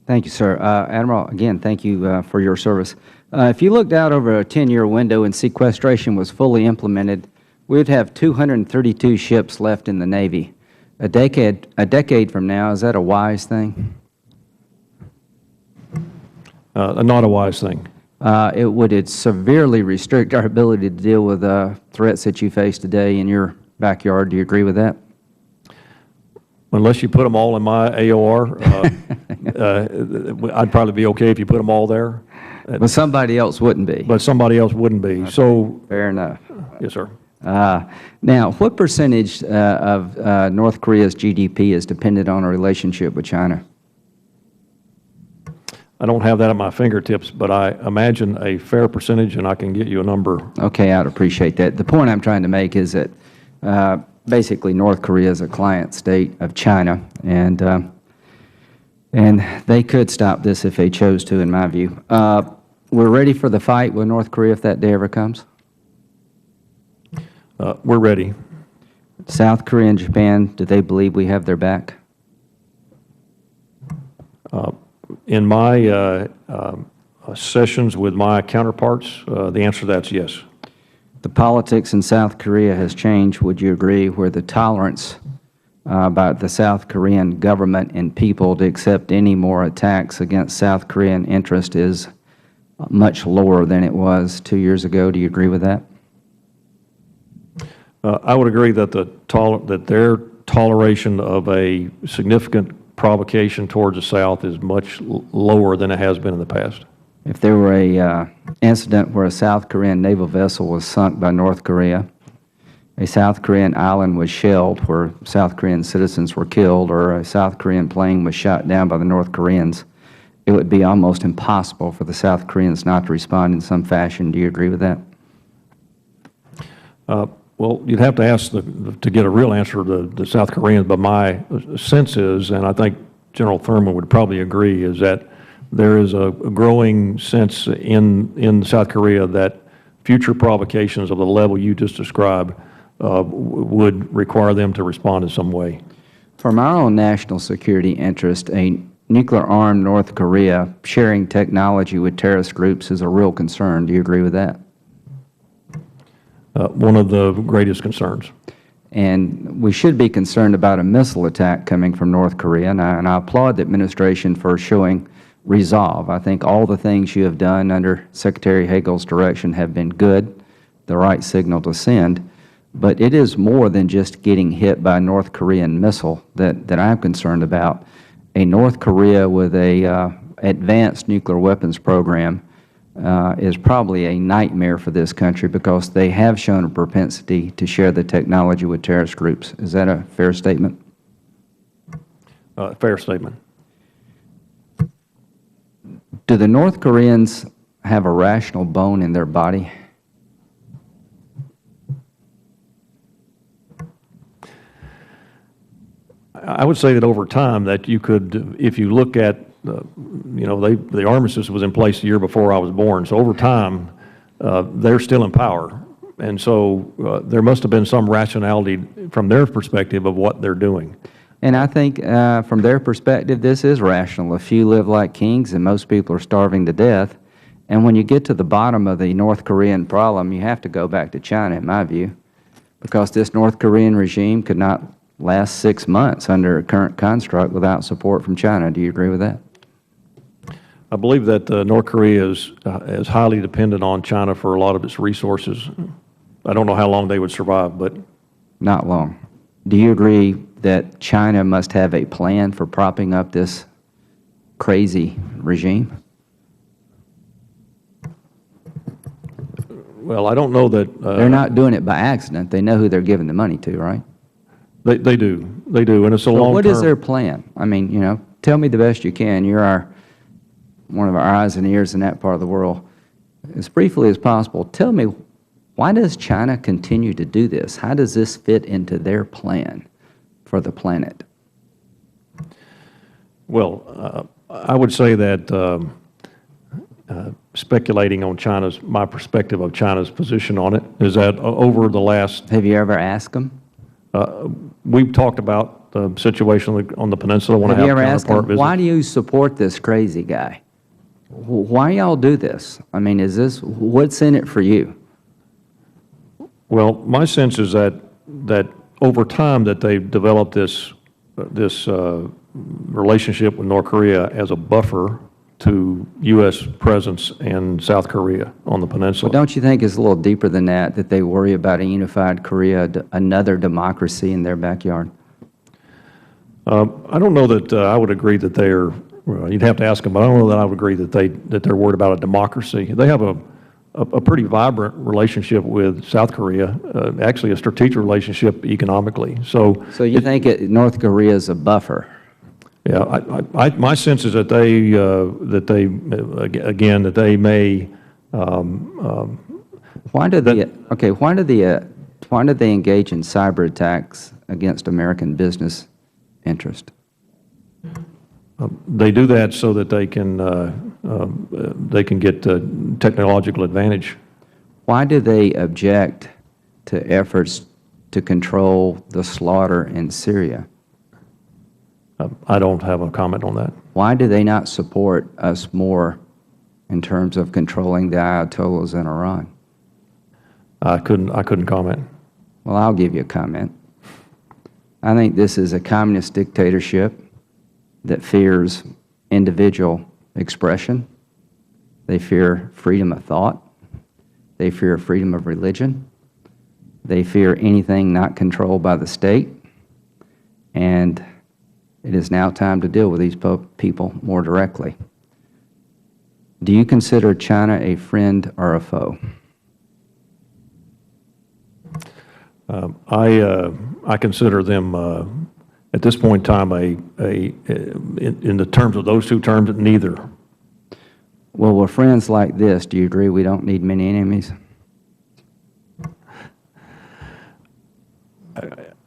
Thank you, sir. Admiral, again, thank you for your service. If you looked out over a 10-year window and sequestration was fully implemented, we'd have 232 ships left in the Navy. A decade from now, is that a wise thing? Not a wise thing. Would severely restrict our ability to deal with threats that you face today in your backyard. Do you agree with that? Unless you put them all in my AOR, I'd probably be okay if you put them all there. But somebody else wouldn't be. But somebody else wouldn't be. Okay. So fair enough. Yes, sir. Now, what percentage of North Korea's GDP is dependent on a relationship with China? I don't have that at my fingertips, but I imagine a fair percentage, and I can get you a number. Okay, I'd appreciate that. The point I'm trying to make is that basically North Korea is a client state of China, and they could stop this if they chose to, in my view. We're ready for the fight with North Korea if that day ever comes? We're ready. South Korea and Japan, do they believe we have their back? In my sessions with my counterparts, the answer to that's yes. The politics in South Korea has changed, would you agree, where the tolerance by the South Korean government and people to accept any more attacks against South Korean interest is much lower than it was 2 years ago? Do you agree with that? I would agree that their toleration of a significant provocation towards the South is much lower than it has been in the past. If there were a incident where a South Korean naval vessel was sunk by North Korea, a South Korean island was shelled where South Korean citizens were killed, or a South Korean plane was shot down by the North Koreans, it would be almost impossible for the South Koreans not to respond in some fashion. Do you agree with that? Well, you'd have to ask to get a real answer to the South Koreans, but my sense is, and I think General Thurman would probably agree, is that there is a growing sense in South Korea that future provocations of the level you just described would require them to respond in some way. From our own national security interest, a nuclear-armed North Korea sharing technology with terrorist groups is a real concern. Do you agree with that? One of the greatest concerns. And we should be concerned about a missile attack coming from North Korea, and I applaud the Administration for showing resolve. I think all the things you have done under Secretary Hagel's direction have been good, the right signal to send, but it is more than just getting hit by a North Korean missile that I'm concerned about. A North Korea with a advanced nuclear weapons program is probably a nightmare for this country because they have shown a propensity to share the technology with terrorist groups. Is that a fair statement? Fair statement. Do the North Koreans have a rational bone in their body? I would say that over time that you could, if you look at the armistice was in place the year before I was born. So over time, they're still in power. And so there must have been some rationality from their perspective of what they're doing. And I think from their perspective, this is rational. A few live like kings and most people are starving to death. And when you get to the bottom of the North Korean problem, you have to go back to China, in my view, because this North Korean regime could not last 6 months under a current construct without support from China. Do you agree with that? I believe that North Korea is highly dependent on China for a lot of its resources. I don't know how long they would survive, but not long. Do you agree that China must have a plan for propping up this crazy regime? Well, I don't know that they're not doing it by accident. They know who they're giving the money to, right? They do, and it's a long term. What is their plan? I mean, tell me the best you can. You're one of our eyes and ears in that part of the world. As briefly as possible, tell me, why does China continue to do this? How does this fit into their plan for the planet? Well, I would say that speculating on my perspective of China's position on it is that over the last... Have you ever asked them? We've talked about situation on the peninsula. Want to Have you have ever a asked counterpart him, visit. why do you support this crazy guy? Why y'all do this? I mean, what's in it for you? Well, my sense is that over time that they've developed this relationship with North Korea as a buffer to U.S. presence in South Korea on the peninsula. Don't you think it's a little deeper than that, that they worry about a unified Korea, another democracy in their backyard? I don't know that I would agree that they are. Well, you'd have to ask them, but I don't know that I would agree that they're worried about a democracy. They have a pretty vibrant relationship with South Korea, actually a strategic relationship economically. So you think North Korea is a buffer? Yeah, my sense is that they may. Why do they engage in cyber attacks against American business interest? They do that so that they can get technological advantage. Why do they object to efforts to control the slaughter in Syria? I don't have a comment on that. Why do they not support us more in terms of controlling the Ayatollahs in Iran? I couldn't comment. Well, I'll give you a comment. I think this is a communist dictatorship that fears individual expression. They fear freedom of thought. They fear freedom of religion. They fear anything not controlled by the state. And it is now time to deal with these people more directly. Do you consider China a friend or a foe? I consider them at this point in time in the terms of those two terms, neither. Well, with friends like this, do you agree we don't need many enemies?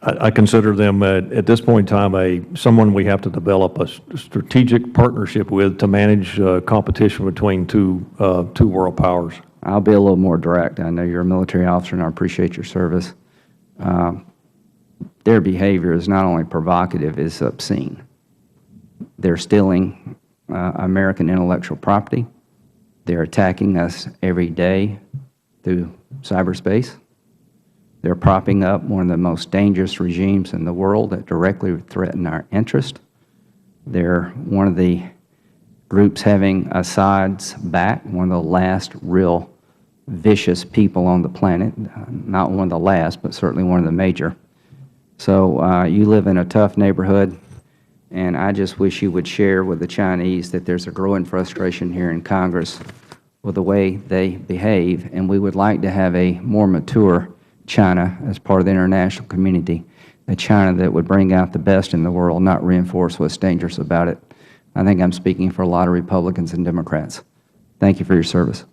I consider them at this point in time someone we have to develop a strategic partnership with to manage competition between two world powers. I'll be a little more direct. I know you're a military officer, and I appreciate your service. Their behavior is not only provocative, it's obscene. They're stealing American intellectual property. They're attacking us every day through cyberspace. They're propping up one of the most dangerous regimes in the world that directly threaten our interest. They're one of the groups having Assad's back, one of the last real vicious people on the planet. Not one of the last, but certainly one of the major. So you live in a tough neighborhood, and I just wish you would share with the Chinese that there's a growing frustration here in Congress with the way they behave, and we would like to have a more mature China as part of the international community, a China that would bring out the best in the world, not reinforce what's dangerous about it. I think I'm speaking for a lot of Republicans and Democrats. Thank you for your service.